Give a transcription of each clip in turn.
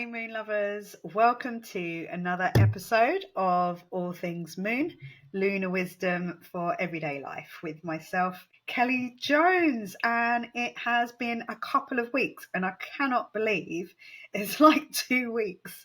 Hey Moonlovers, welcome to another episode of All Things Moon, Lunar Wisdom for Everyday Life with myself, Kelly Jones. And it has been a couple of weeks, and I cannot believe it's like 2 weeks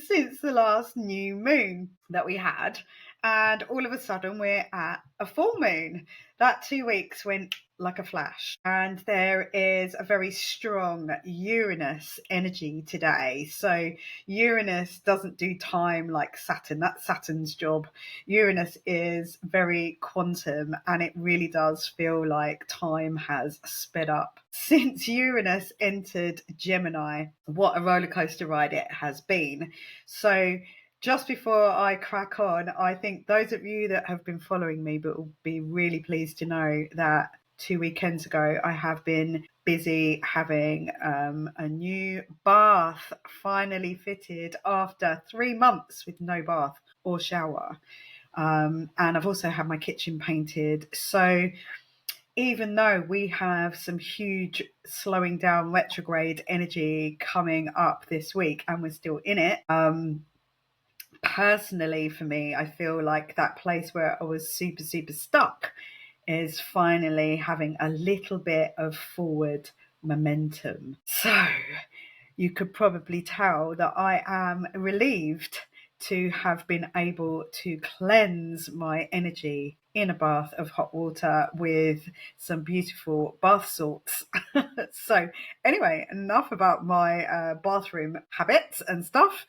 since the last new moon that we had. And all of a sudden, we're at a full moon. That 2 weeks went like a flash. And there is a very strong Uranus energy today. So Uranus doesn't do time like Saturn. That's Saturn's job. Uranus is very quantum, and it really does feel like time has sped up. Since Uranus entered Gemini, what a roller coaster ride it has been. So just before I crack on, I think those of you that have been following me will be really pleased to know that 2 weekends ago, I have been busy having a new bath finally fitted after 3 months with no bath or shower. And I've also had my kitchen painted. So even though we have some huge slowing down retrograde energy coming up this week and we're still in it, personally for me, I feel like that place where I was super, super stuck is finally having a little bit of forward momentum. So you could probably tell that I am relieved to have been able to cleanse my energy in a bath of hot water with some beautiful bath salts. So anyway, enough about my bathroom habits and stuff.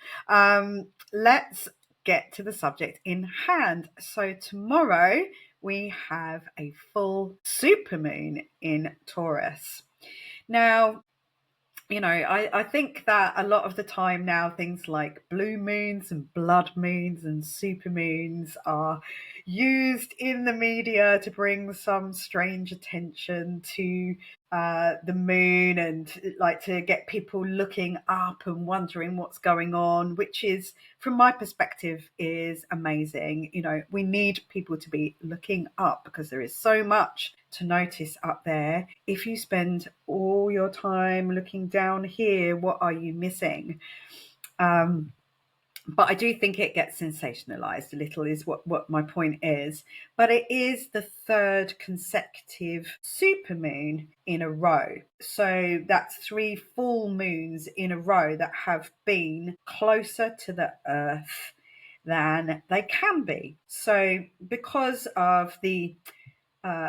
Let's get to the subject in hand. So tomorrow we have a full supermoon in Taurus. Now, I think that a lot of the time now things like blue moons and blood moons and super moons are used in the media to bring some strange attention to the moon and like to get people looking up and wondering what's going on, which is, from my perspective, is amazing. We need people to be looking up because there is so much to notice up there. If you spend all your time looking down here, what are you missing? But I do think it gets sensationalized a little, is what my point is. But it is the third consecutive supermoon in a row. So that's 3 full moons in a row that have been closer to the Earth than they can be. So because of the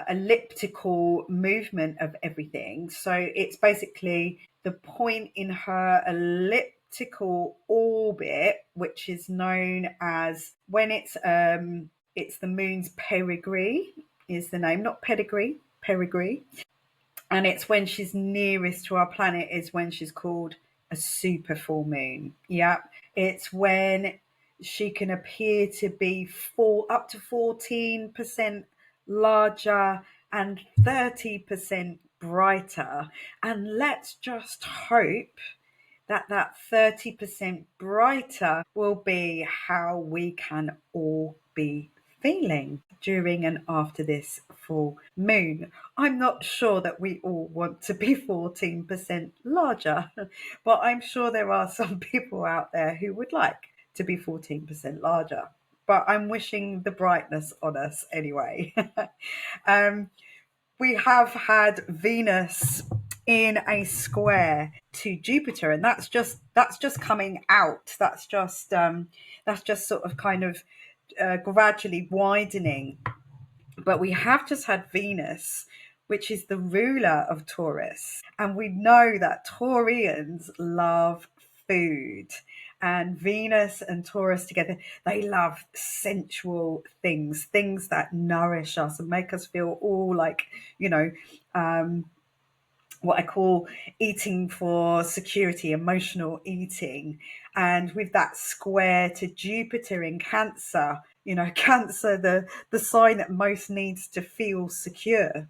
elliptical movement of everything. So it's basically the point in her elliptical orbit, which is known as, when it's the moon's perigee is the name, not pedigree, perigee. And it's when she's nearest to our planet is when she's called a super full moon. Yeah, it's when she can appear to be up to 14% larger and 30% brighter. And let's just hope that 30% brighter will be how we can all be feeling during and after this full moon. I'm not sure that we all want to be 14% larger, but I'm sure there are some people out there who would like to be 14% larger. But I'm wishing the brightness on us anyway. We have had Venus in a square to Jupiter, and that's just coming out. That's just sort of kind of gradually widening. But we have just had Venus, which is the ruler of Taurus, and we know that Taurians love food. And Venus and Taurus together, they love sensual things that nourish us and make us feel all like, what I call eating for security, emotional eating. And with that square to Jupiter in Cancer, Cancer, the sign that most needs to feel secure.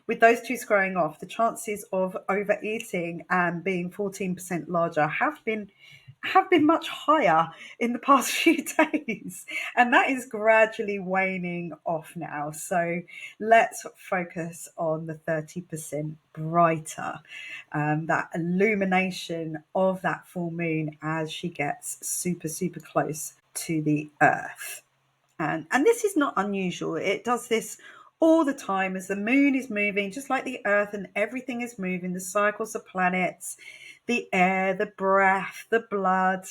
With those two squaring off, the chances of overeating and being 14% larger have been have been much higher in the past few days, and that is gradually waning off now. So let's focus on the 30% brighter, that illumination of that full moon as she gets super, super close to the earth. And this is not unusual. It does this all the time as the moon is moving, just like the earth, and everything is moving. The cycles of planets, the air, the breath, the blood,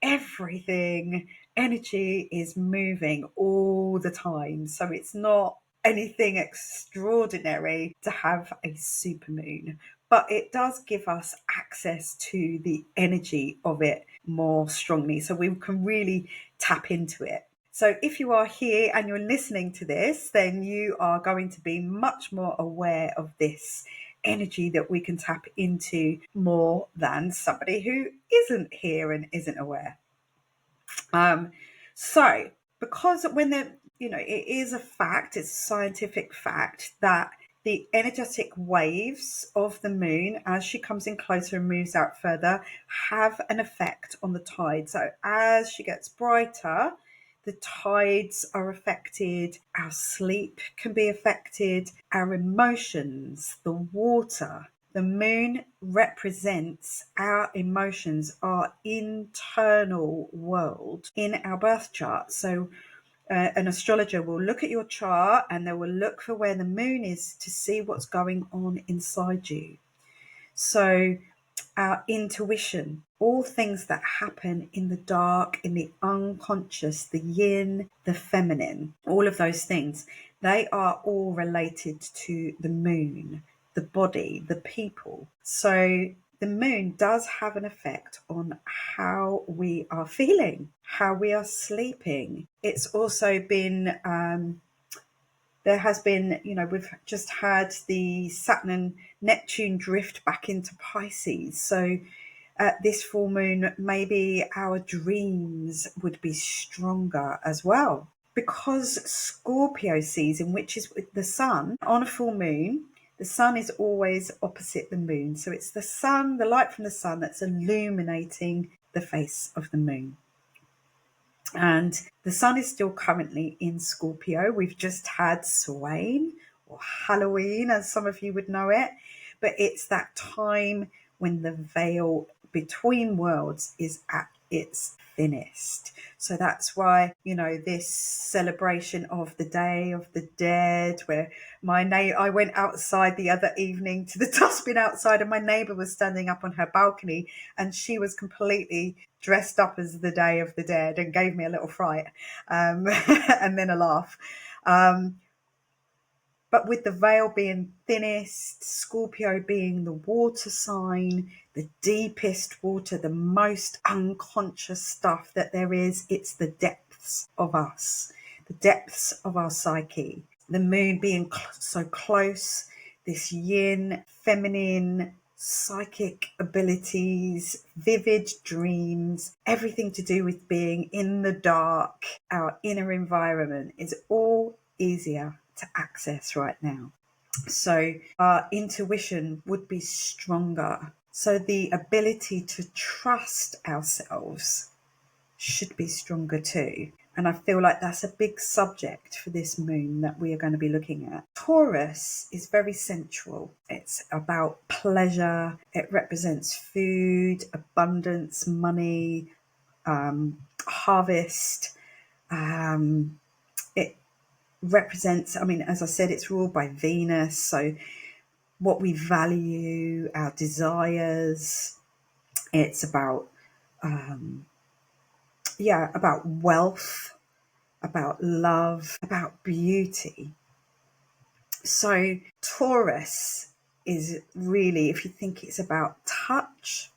everything, energy is moving all the time. So it's not anything extraordinary to have a supermoon, but it does give us access to the energy of it more strongly. So we can really tap into it. So if you are here and you're listening to this, then you are going to be much more aware of this energy that we can tap into more than somebody who isn't here and isn't aware. So because when the it is a fact, it's a scientific fact that the energetic waves of the moon as she comes in closer and moves out further have an effect on the tide. So as she gets brighter, the tides are affected, our sleep can be affected, our emotions, the water. The moon represents our emotions, our internal world in our birth chart. So an astrologer will look at your chart and they will look for where the moon is to see what's going on inside you. So our intuition, all things that happen in the dark, in the unconscious, the yin, the feminine, all of those things, they are all related to the moon, the body, the people. So the moon does have an effect on how we are feeling, how we are sleeping. It's also been there has been, we've just had the Saturn and Neptune drift back into Pisces. So at this full moon, maybe our dreams would be stronger as well. Because Scorpio season, which is with the sun, on a full moon, the sun is always opposite the moon. So it's the sun, the light from the sun, that's illuminating the face of the moon. And the sun is still currently in Scorpio. We've just had Swain, or Halloween, as some of you would know it. But it's that time when the veil between worlds is at its thinnest. So that's why, this celebration of the Day of the Dead, where I went outside the other evening to the dustbin outside, and my neighbour was standing up on her balcony, and she was completely dressed up as the Day of the Dead and gave me a little fright, and then a laugh. But with the veil being thinnest, Scorpio being the water sign, the deepest water, the most unconscious stuff that there is, it's the depths of us, the depths of our psyche. The moon being so close, this yin, feminine, psychic abilities, vivid dreams, everything to do with being in the dark, our inner environment is all easier to access right now. So our intuition would be stronger. So the ability to trust ourselves should be stronger too. And I feel like that's a big subject for this moon that we are going to be looking at. Taurus is very sensual. It's about pleasure. It represents food, abundance, money, harvest. It represents, as I said, it's ruled by Venus. So what we value, our desires. It's about, about wealth, about love, about beauty. So Taurus is really, if you think it's about touch,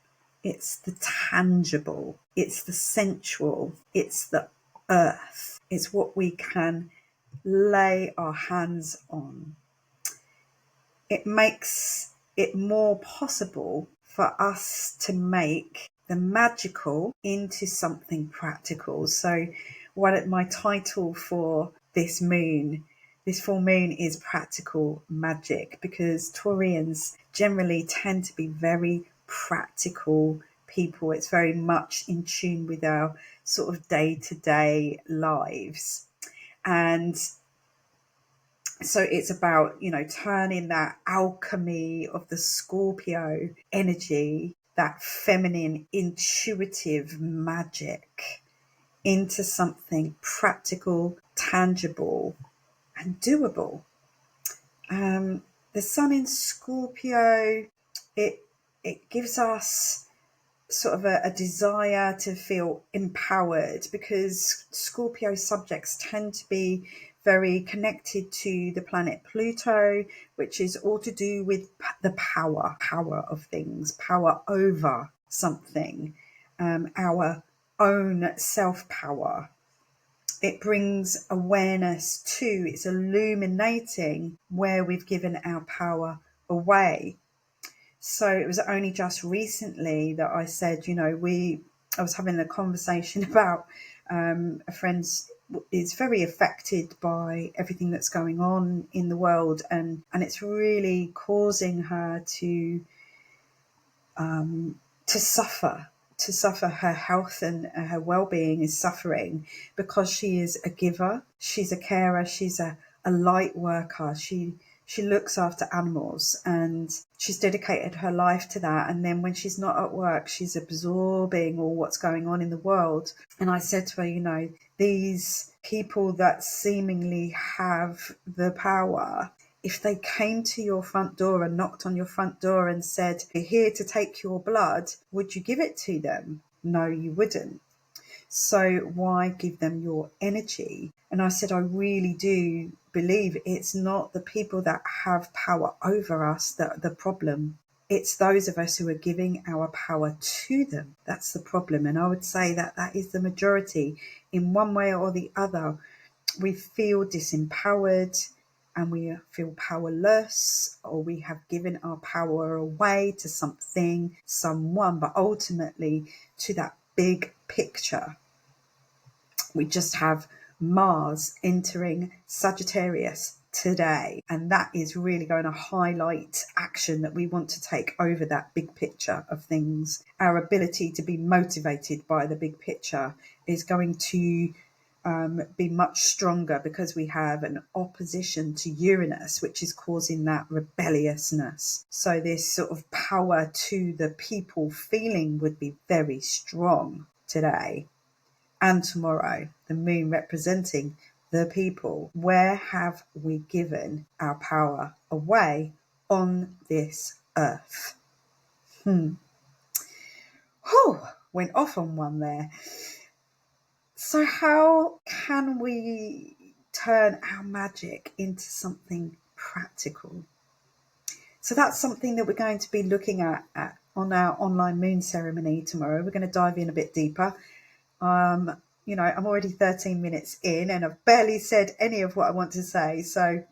it's the tangible, it's the sensual, it's the earth, it's what we can lay our hands on. It makes it more possible for us to make the magical into something practical. So my title for this full moon is practical magic, because Taurians generally tend to be very practical people. It's very much in tune with our sort of day-to-day lives. And so it's about, turning that alchemy of the Scorpio energy, that feminine, intuitive magic, into something practical, tangible, and doable. The sun in Scorpio, it gives us sort of a desire to feel empowered, because Scorpio subjects tend to be very connected to the planet Pluto, which is all to do with the power of things, power over something, our own self-power. It brings awareness to, it's illuminating where we've given our power away. So it was only just recently that I said, I was having a conversation about a friend is very affected by everything that's going on in the world, and it's really causing her to suffer. To suffer. Her health and her well-being is suffering because she is a giver, she's a carer, she's a light worker. She looks after animals and she's dedicated her life to that. And then when she's not at work, she's absorbing all what's going on in the world. And I said to her, these people that seemingly have the power, if they came to your front door and knocked on your front door and said, "We're here to take your blood," would you give it to them? No, you wouldn't. So why give them your energy? And I said, I really do believe it's not the people that have power over us that are the problem. It's those of us who are giving our power to them. That's the problem. And I would say that that is the majority. In one way or the other, we feel disempowered and we feel powerless, or we have given our power away to something, someone, but ultimately to that big picture. We just have Mars entering Sagittarius today, and that is really going to highlight action that we want to take over that big picture of things. Our ability to be motivated by the big picture is going to be much stronger because we have an opposition to Uranus, which is causing that rebelliousness. So this sort of power to the people feeling would be very strong today and tomorrow. The moon representing the people. Where have we given our power away on this earth? Whew, went off on one there. So how can we turn our magic into something practical? So that's something that we're going to be looking at on our online moon ceremony tomorrow. We're going to dive in a bit deeper. I'm already 13 minutes in and I've barely said any of what I want to say. So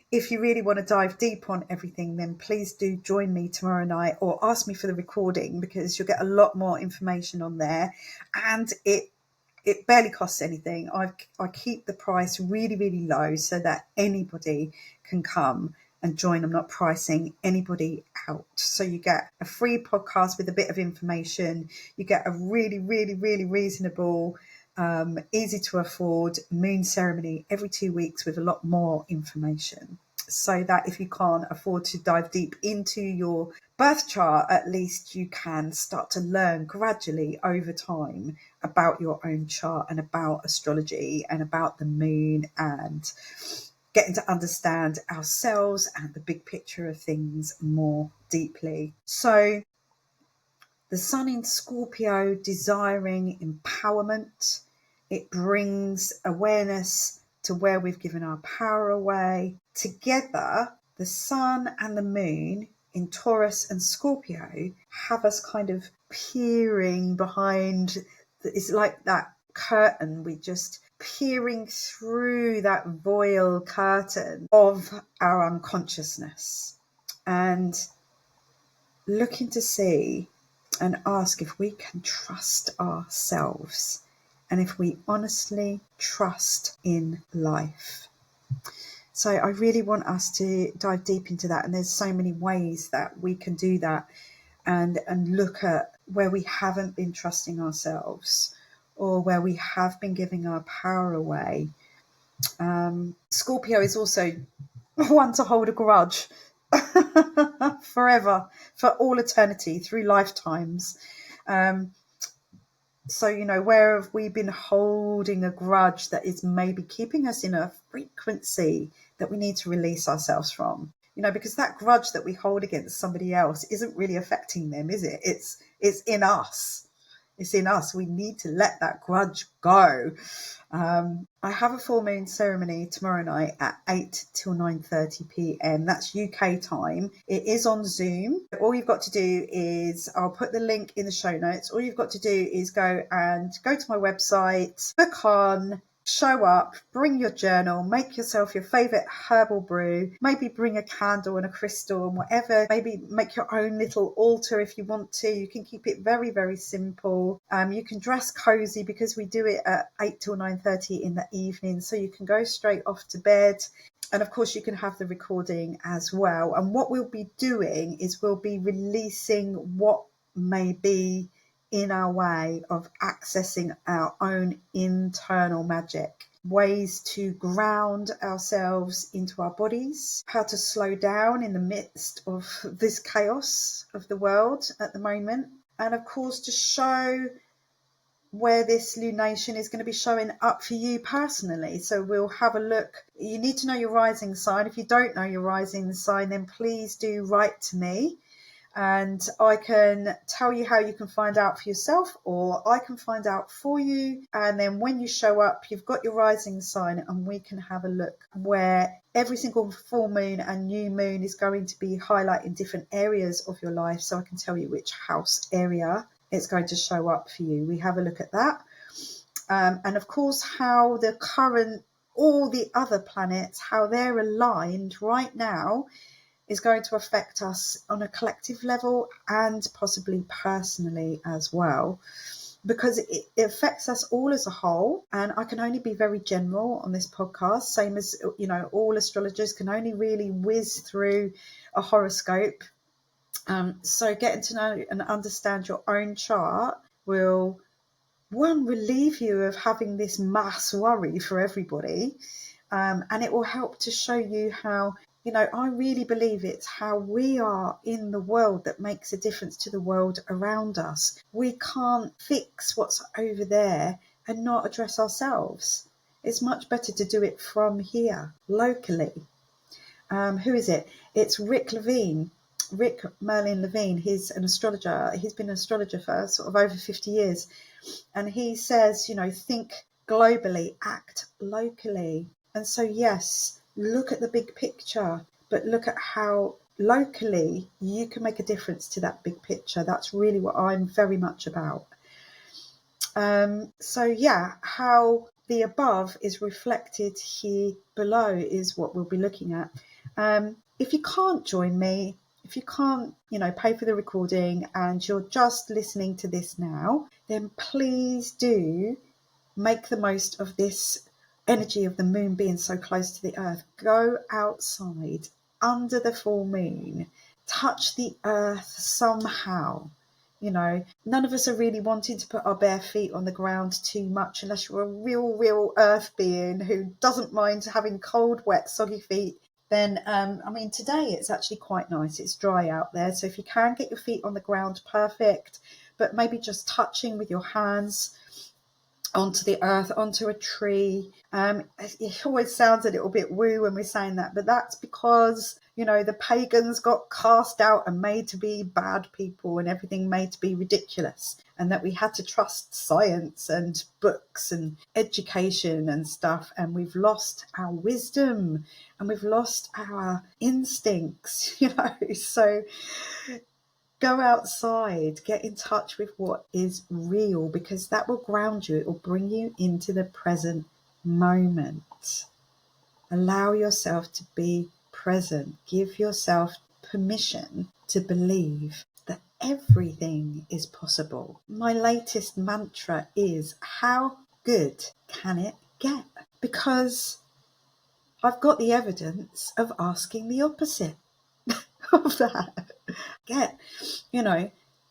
if you really want to dive deep on everything, then please do join me tomorrow night or ask me for the recording, because you'll get a lot more information on there. And it barely costs anything. I keep the price really, really low so that anybody can come and join. I'm not pricing anybody out. So you get a free podcast with a bit of information. You get a really, really, really reasonable, easy to afford moon ceremony every 2 weeks with a lot more information. So that if you can't afford to dive deep into your birth chart, at least you can start to learn gradually over time about your own chart and about astrology and about the moon, and getting to understand ourselves and the big picture of things more deeply. So the sun in Scorpio, desiring empowerment. It brings awareness to where we've given our power away. Together, the sun and the moon in Taurus and Scorpio have us kind of peering behind. It's like that curtain. We just peering through that voile curtain of our unconsciousness and looking to see and ask if we can trust ourselves and if we honestly trust in life. So I really want us to dive deep into that, and there's so many ways that we can do that. and look at where we haven't been trusting ourselves, or where we have been giving our power away. Scorpio is also one to hold a grudge forever, for all eternity, through lifetimes. So, where have we been holding a grudge that is maybe keeping us in a frequency that we need to release ourselves from? Because that grudge that we hold against somebody else isn't really affecting them, is it? It's in us. It's in us. We need to let that grudge go. I have a full moon ceremony tomorrow night at 8 till 9:30 p.m. That's UK time. It is on Zoom. All you've got to do is, I'll put the link in the show notes. All you've got to do is go to my website, book on, show up, bring your journal, make yourself your favourite herbal brew, maybe bring a candle and a crystal and whatever, maybe make your own little altar if you want to. You can keep it very, very simple. You can dress cozy because we do it at 8 till 9:30 in the evening, so you can go straight off to bed. And of course you can have the recording as well. And what we'll be doing is we'll be releasing what may be in our way of accessing our own internal magic, ways to ground ourselves into our bodies, how to slow down in the midst of this chaos of the world at the moment, and of course to show where this lunation is going to be showing up for you personally. So we'll have a look. You need to know your rising sign. If you don't know your rising sign, then please do write to me, and I can tell you how you can find out for yourself, or I can find out for you. And then when you show up, you've got your rising sign, and we can have a look where every single full moon and new moon is going to be highlighting different areas of your life. So I can tell you which house area it's going to show up for you. We have a look at that. And of course, how the current, all the other planets, how they're aligned right now is going to affect us on a collective level and possibly personally as well, because it affects us all as a whole. And I can only be very general on this podcast, same as, all astrologers can only really whiz through a horoscope. So getting to know and understand your own chart will, one, relieve you of having this mass worry for everybody. And it will help to show you how, I really believe it's how we are in the world that makes a difference to the world around us. We can't fix what's over there and not address ourselves. It's much better to do it from here, locally. Who is it? It's Rick Merlin Levine. He's an astrologer. He's been an astrologer for sort of over 50 years. And he says, think globally, act locally. And so, yes, look at the big picture, but look at how locally you can make a difference to that big picture. That's really what I'm very much about. So, yeah, how the above is reflected here below is what we'll be looking at. If you can't join me, if you can't, pay for the recording and you're just listening to this now, then please do make the most of this energy of the moon being so close to the earth. Go outside under the full moon, touch the earth somehow. None of us are really wanting to put our bare feet on the ground too much, unless you're a real earth being who doesn't mind having cold, wet, soggy feet. Then, today it's actually quite nice. It's dry out there. So if you can get your feet on the ground, perfect. But maybe just touching with your hands onto the earth, onto a tree. It always sounds a little bit woo when we're saying that, but that's because, the pagans got cast out and made to be bad people and everything made to be ridiculous, and that we had to trust science and books and education and stuff, and we've lost our wisdom and we've lost our instincts, so go outside, get in touch with what is real, because that will ground you. It will bring you into the present moment. Allow yourself to be present. Give yourself permission to believe that everything is possible. My latest mantra is, how good can it get? Because I've got the evidence of asking the opposite of that.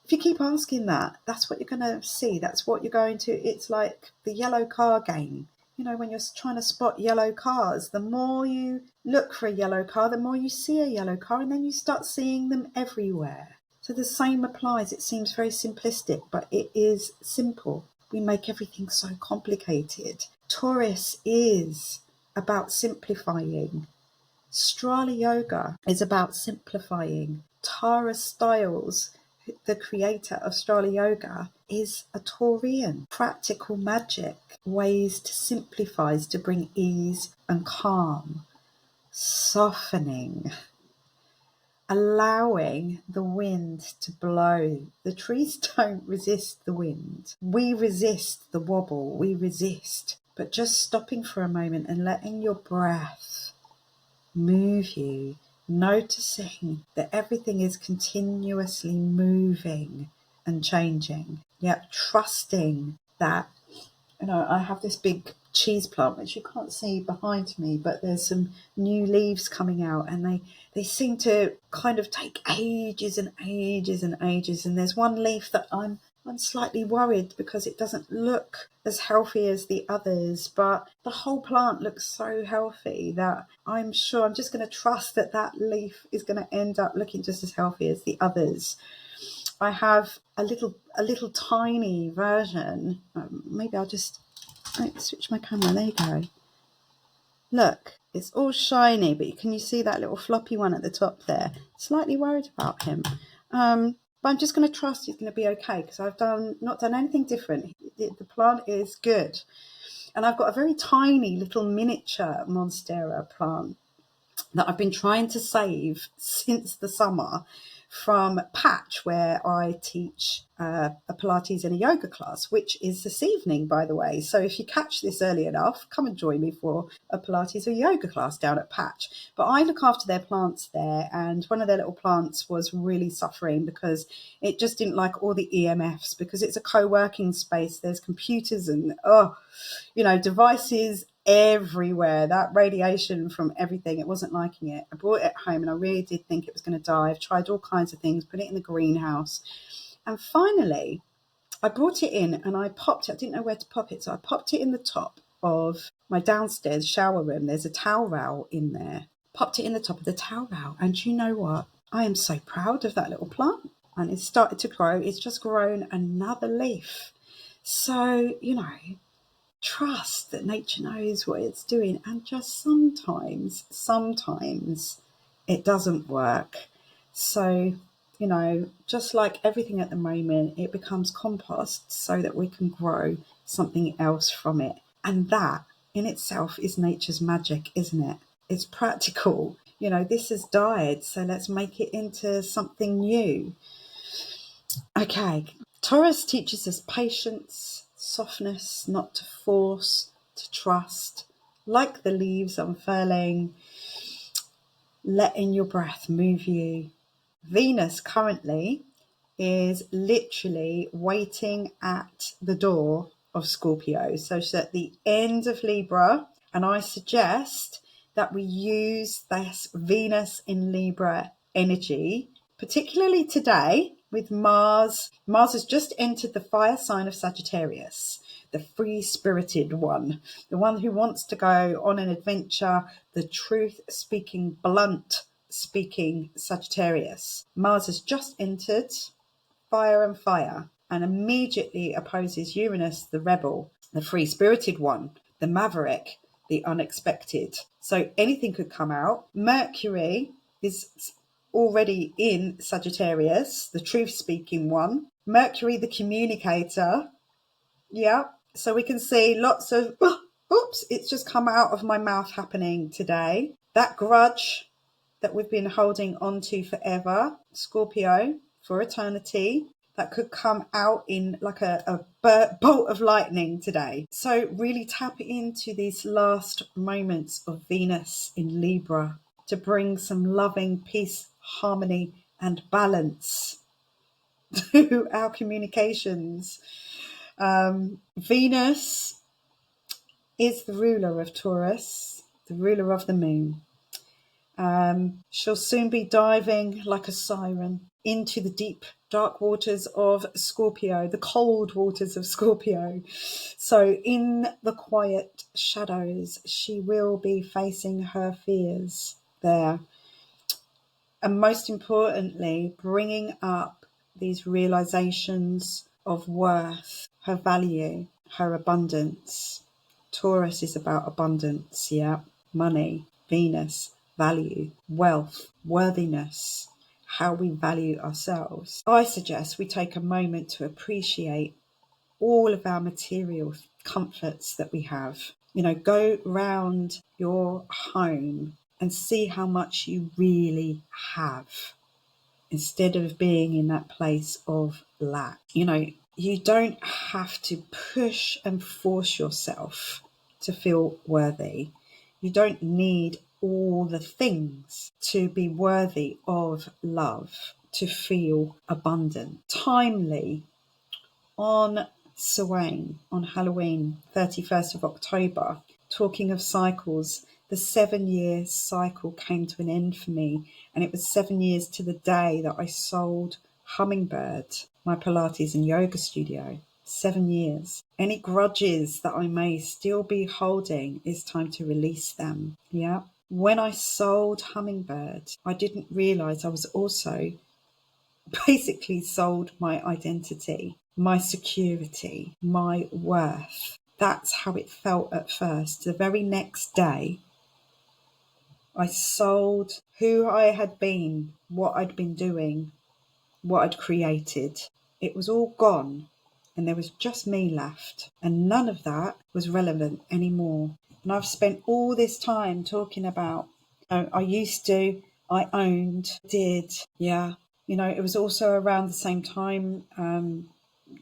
If you keep asking that, that's what you're going to see. That's what you're going to. It's like the yellow car game. You know, when you're trying to spot yellow cars, the more you look for a yellow car, the more you see a yellow car, and then you start seeing them everywhere. So the same applies. It seems very simplistic, but it is simple. We make everything so complicated. Taurus is about simplifying. Strala Yoga is about simplifying. Tara Stiles, the creator of Strala Yoga, is a Taurian. Practical magic, ways to simplify, to bring ease and calm, softening, allowing the wind to blow. The trees don't resist the wind. We resist the wobble, we resist. But just stopping for a moment and letting your breath move you, noticing that everything is continuously moving and changing, yet trusting that, you know, I have this big cheese plant which you can't see behind me, but there's some new leaves coming out, and they seem to kind of take ages and ages and ages, and there's one leaf that I'm slightly worried because it doesn't look as healthy as the others, but the whole plant looks so healthy that I'm sure I'm just going to trust that that leaf is going to end up looking just as healthy as the others. I have a little tiny version. Maybe I'll just switch my camera. There you go. Look, it's all shiny, but can you see that little floppy one at the top there? Slightly worried about him. But I'm just going to trust he's going to be okay because I've not done anything different. The plant is good. And I've got a very tiny little miniature Monstera plant that I've been trying to save since the summer from Patch, where I teach a Pilates and a yoga class, which is this evening, by the way. So if you catch this early enough, come and join me for a Pilates or yoga class down at Patch. But I look after their plants there, and one of their little plants was really suffering because it just didn't like all the EMFs, because it's a co-working space. There's computers and devices everywhere. That radiation from everything, it wasn't liking it. I brought it home and I really did think it was going to die. I've tried all kinds of things, put it in the greenhouse, and finally I brought it in and I popped it. I didn't know where to pop it, so I popped it in the top of my downstairs shower room. There's a towel rail in there. Popped it in the top of the towel rail, and you know what? I am so proud of that little plant, and it's started to grow. It's just grown another leaf. So, trust that nature knows what it's doing, and just sometimes it doesn't work. So, just like everything at the moment, it becomes compost so that we can grow something else from it. And that in itself is nature's magic, isn't it? It's practical. This has died, so let's make it into something new. Okay, Taurus teaches us patience, softness, not to force, to trust, like the leaves unfurling, letting your breath move you. Venus currently is literally waiting at the door of Scorpio, so she's at the end of Libra, and I suggest that we use this Venus in Libra energy, particularly today with Mars. Mars has just entered the fire sign of Sagittarius, the free-spirited one, the one who wants to go on an adventure, the truth-speaking, blunt-speaking Sagittarius. Mars has just entered fire and immediately opposes Uranus, the rebel, the free-spirited one, the maverick, the unexpected. So anything could come out. Mercury is already in Sagittarius, the truth-speaking one. Mercury, the communicator. Yeah, so we can see lots of, oops, it's just come out of my mouth happening today. That grudge that we've been holding on to forever, Scorpio, for eternity, that could come out in like a bolt of lightning today. So really tap into these last moments of Venus in Libra to bring some loving peace, harmony, and balance to our communications. Venus is the ruler of Taurus, the ruler of the moon. She'll soon be diving like a siren into the deep, dark waters of Scorpio, the cold waters of Scorpio. So, in the quiet shadows, she will be facing her fears there. And most importantly, bringing up these realizations of worth, her value, her abundance. Taurus is about abundance, yeah. Money, Venus, value, wealth, worthiness, how we value ourselves. I suggest we take a moment to appreciate all of our material comforts that we have. You know, go round your home and see how much you really have instead of being in that place of lack. You know, you don't have to push and force yourself to feel worthy. You don't need all the things to be worthy of love, to feel abundant. Timely, on Samhain, on Halloween, 31st of October, talking of cycles, the 7-year cycle came to an end for me. And it was 7 years to the day that I sold Hummingbird, my Pilates and yoga studio. 7 years. Any grudges that I may still be holding, it's time to release them. Yeah. When I sold Hummingbird, I didn't realize I was also basically sold my identity, my security, my worth. That's how it felt at first. The very next day, I sold who I had been, what I'd been doing, what I'd created. It was all gone, and there was just me left. And none of that was relevant anymore. And I've spent all this time talking about, I used to, I owned, did, yeah. You know, it was also around the same time,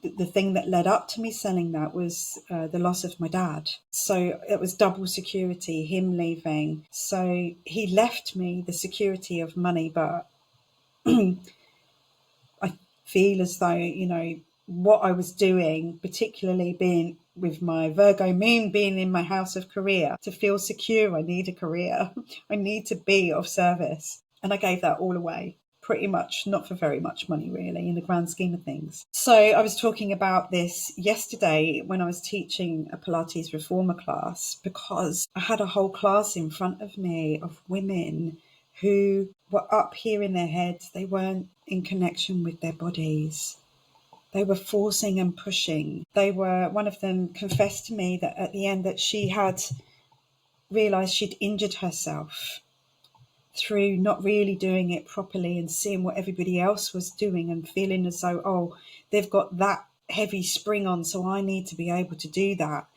the thing that led up to me selling that was the loss of my dad. So it was double security, him leaving. So he left me the security of money, but I feel as though, you know, what I was doing, particularly being with my Virgo moon being in my house of career, to feel secure, I need a career. I need to be of service. And I gave that all away. Pretty much, not for very much money, really, in the grand scheme of things. So I was talking about this yesterday when I was teaching a Pilates reformer class, because I had a whole class in front of me of women who were up here in their heads. They weren't in connection with their bodies. They were forcing and pushing. One of them confessed to me that at the end that she had realized she'd injured herself through not really doing it properly and seeing what everybody else was doing and feeling as though, oh, they've got that heavy spring on, so I need to be able to do that.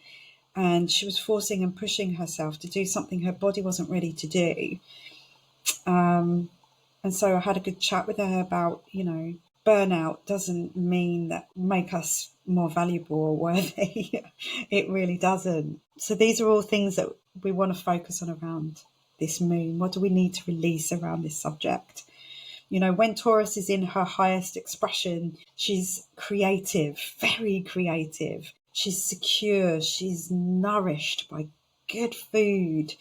And she was forcing and pushing herself to do something her body wasn't ready to do. And so I had a good chat with her about, you know, burnout doesn't mean that make us more valuable or worthy. It really doesn't. So these are all things that we want to focus on around this moon. What do we need to release around this subject? You know, when Taurus is in her highest expression, she's creative, very creative. She's secure. She's nourished by good food.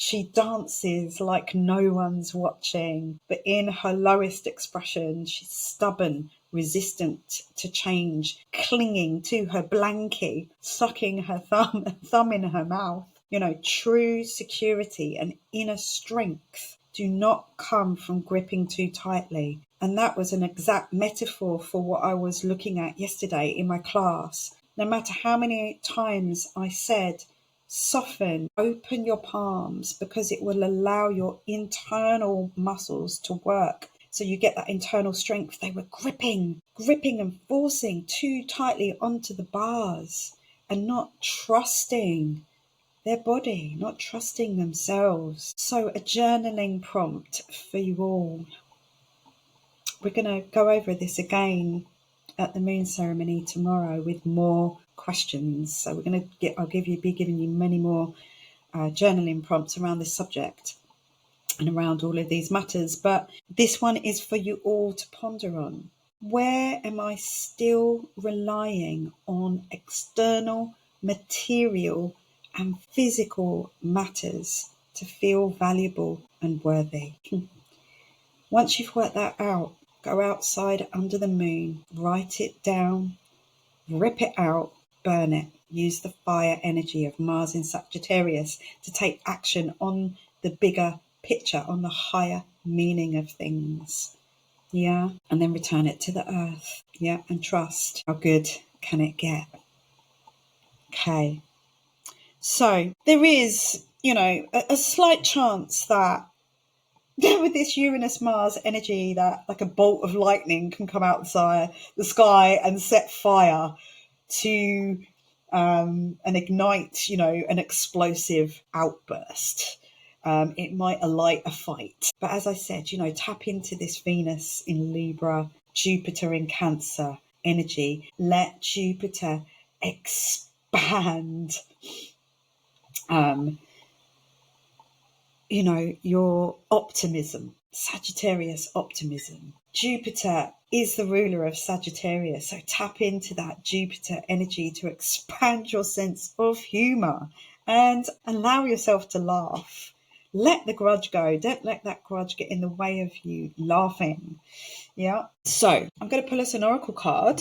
She dances like no one's watching, but in her lowest expression, she's stubborn, resistant to change, clinging to her blankie, sucking her thumb in her mouth. You know, true security and inner strength do not come from gripping too tightly. And that was an exact metaphor for what I was looking at yesterday in my class. No matter how many times I said, soften, open your palms, because it will allow your internal muscles to work. So you get that internal strength. They were gripping and forcing too tightly onto the bars and not trusting their body, not trusting themselves. So a journaling prompt for you all. We're going to go over this again at the moon ceremony tomorrow with more questions. So we're going to be giving you many more journaling prompts around this subject and around all of these matters. But this one is for you all to ponder on. Where am I still relying on external, material and physical matters to feel valuable and worthy. Once you've worked that out, go outside under the moon, write it down, rip it out, burn it. Use the fire energy of Mars in Sagittarius to take action on the bigger picture, on the higher meaning of things. Yeah. And then return it to the earth. Yeah. And trust. How good can it get? Okay. So there is, a slight chance that with this Uranus Mars energy, that like a bolt of lightning can come out the sky and set fire to and ignite, an explosive outburst. It might alight a fight. But as I said, tap into this Venus in Libra, Jupiter in Cancer energy. Let Jupiter expand your optimism, Sagittarius optimism. Jupiter is the ruler of Sagittarius, so tap into that Jupiter energy to expand your sense of humour and allow yourself to laugh. Let the grudge go. Don't let that grudge get in the way of you laughing. Yeah. So I'm going to pull us an oracle card.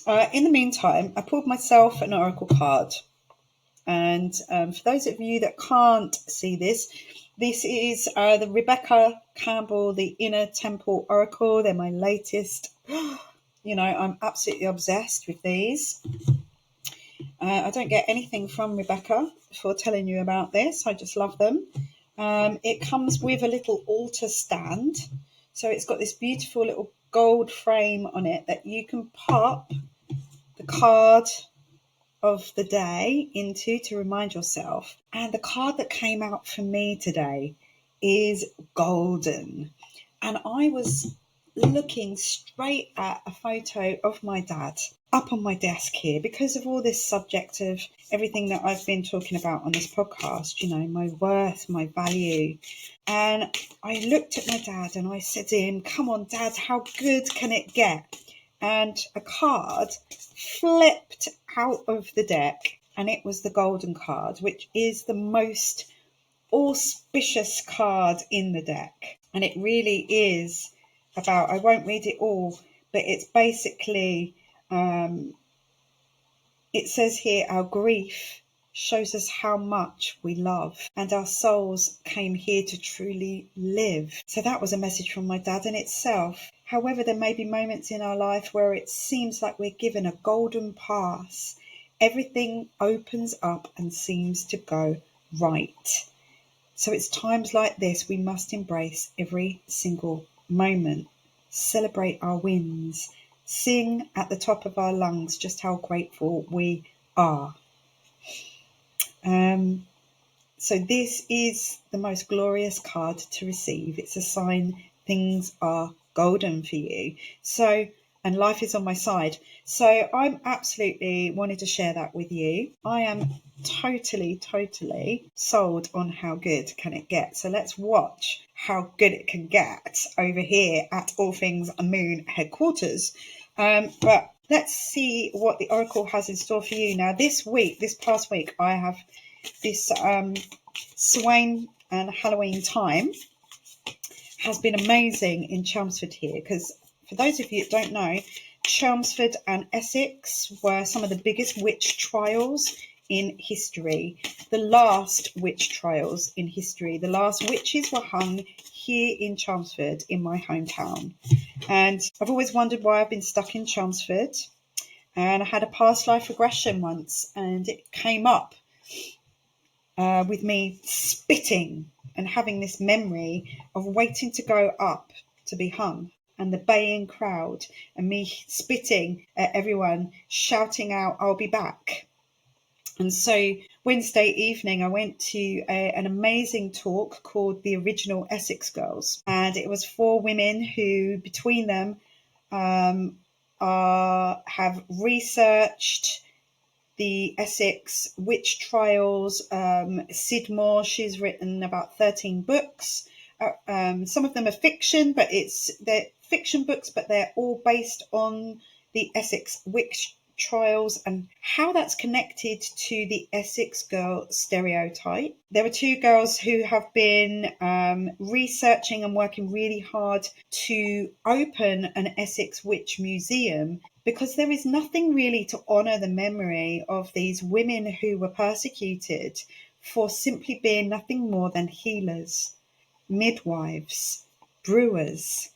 In the meantime, I pulled myself an oracle card. And for those of you that can't see this is the Rebecca Campbell, the Inner Temple Oracle. They're my latest. I'm absolutely obsessed with these. I don't get anything from Rebecca for telling you about this. I just love them. It comes with a little altar stand. So it's got this beautiful little gold frame on it that you can pop the card of the day into to remind yourself. And the card that came out for me today is golden. And I was looking straight at a photo of my dad up on my desk here because of all this subject of everything that I've been talking about on this podcast, my worth, my value. And I looked at my dad and I said to him, come on, Dad, how good can it get? And a card flipped out of the deck, and it was the golden card, which is the most auspicious card in the deck. And it really is about, I won't read it all, but it's basically, it says here, our grief shows us how much we love, and our souls came here to truly live. So that was a message from my dad in itself. However, there may be moments in our life where it seems like we're given a golden pass. Everything opens up and seems to go right. So it's times like this we must embrace every single moment, celebrate our wins, sing at the top of our lungs just how grateful we are. So this is the most glorious card to receive. It's a sign things are golden for you. So, and life is on my side. So I'm absolutely wanted to share that with you. I am totally sold on how good can it get. So let's watch how good it can get over here at All Things Moon headquarters. But let's see what the Oracle has in store for you. Now this past week, I have this Samhain and Halloween time has been amazing in Chelmsford here, because for those of you that don't know, Chelmsford and Essex were some of the biggest witch trials in history. The last witch trials in history. The last witches were hung here in Chelmsford, in my hometown. And I've always wondered why I've been stuck in Chelmsford. And I had a past life regression once, and it came up with me spitting and having this memory of waiting to go up to be hung, and the baying crowd and me spitting at everyone, shouting out, I'll be back. And so Wednesday evening, I went to an amazing talk called The Original Essex Girls. And it was 4 women who, between them, have researched the Essex witch trials. Sidmore, she's written about 13 books. Some of them are fiction, but they're fiction books, but they're all based on the Essex witch trials and how that's connected to the Essex girl stereotype. There are two girls who have been researching and working really hard to open an Essex Witch Museum, because there is nothing really to honour the memory of these women who were persecuted for simply being nothing more than healers, midwives, brewers,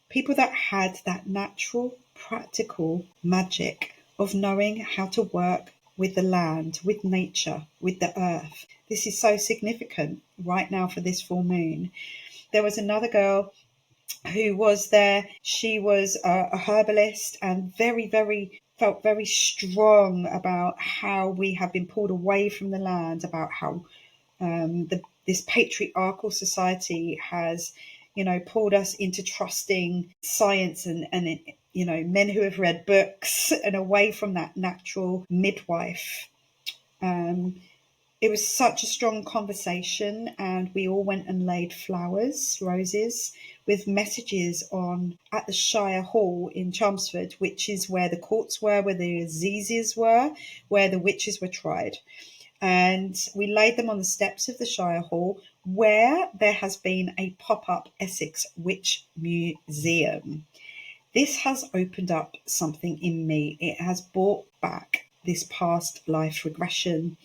people that had that natural, practical magic of knowing how to work with the land, with nature, with the earth. This is so significant right now for this full moon. There was another girl who was there. She was a herbalist and felt very strong about how we have been pulled away from the land, about how this patriarchal society has, pulled us into trusting science and men who have read books and away from that natural midwife. It was such a strong conversation, and we all went and laid flowers, roses, with messages on at the Shire Hall in Chelmsford, which is where the courts were, where the Assizes were, where the witches were tried. And we laid them on the steps of the Shire Hall, where there has been a pop-up Essex Witch Museum. This has opened up something in me. It has brought back this past life regression.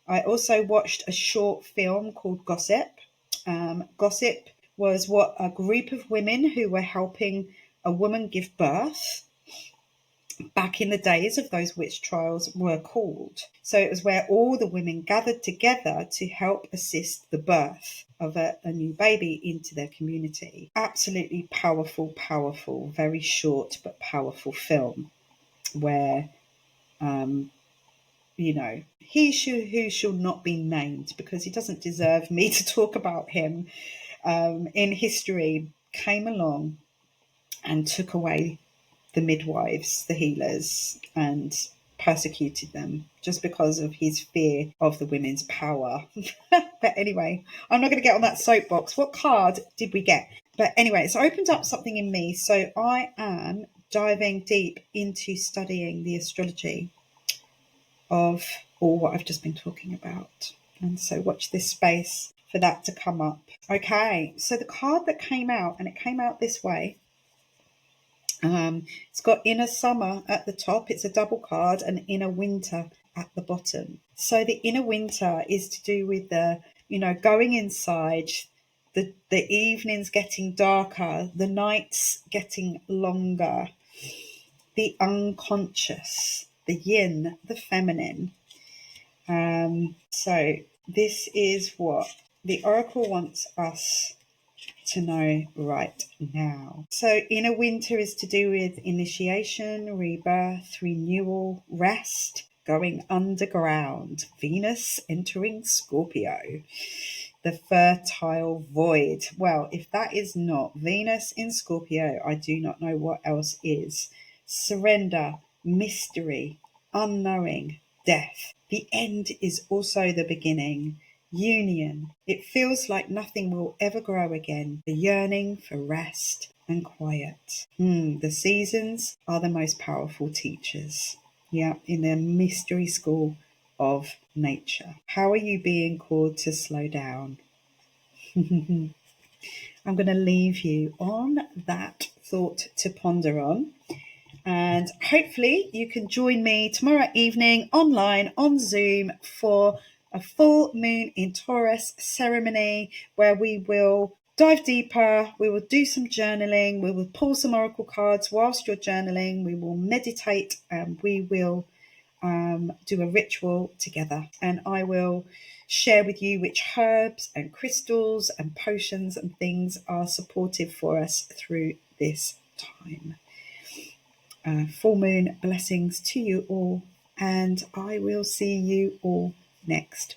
I also watched a short film called Gossip. Gossip was what a group of women who were helping a woman give birth back in the days of those witch trials were called. So it was where all the women gathered together to help assist the birth of a new baby into their community. Absolutely powerful, very short but powerful film where, who shall not be named, because he doesn't deserve me to talk about him, in history, came along and took away the midwives, the healers, and persecuted them just because of his fear of the women's power. But anyway, I'm not going to get on that soapbox. What card did we get? But anyway, it's opened up something in me. So I am diving deep into studying the astrology of all what I've just been talking about. And so watch this space for that to come up. Okay, so the card that came out, and it came out this way. It's got inner summer at the top. It's a double card, and inner winter at the bottom. So the inner winter is to do with the, going inside, the evenings getting darker, the nights getting longer, the unconscious, the yin, the feminine. So this is what the oracle wants us to know right now. So inner winter is to do with initiation, rebirth, renewal, rest, going underground, Venus entering Scorpio, the fertile void. Well, if that is not Venus in Scorpio, I do not know what else is. Surrender, mystery, unknowing, death. The end is also the beginning. Union. It feels like nothing will ever grow again. The yearning for rest and quiet. The seasons are the most powerful teachers. Yeah, in their mystery school of nature. How are you being called to slow down? I'm going to leave you on that thought to ponder on. And hopefully you can join me tomorrow evening online on Zoom for a full moon in Taurus ceremony where we will dive deeper, we will do some journaling, we will pull some oracle cards whilst you're journaling, we will meditate, and we will do a ritual together. And I will share with you which herbs and crystals and potions and things are supportive for us through this time. Full moon blessings to you all, and I will see you all next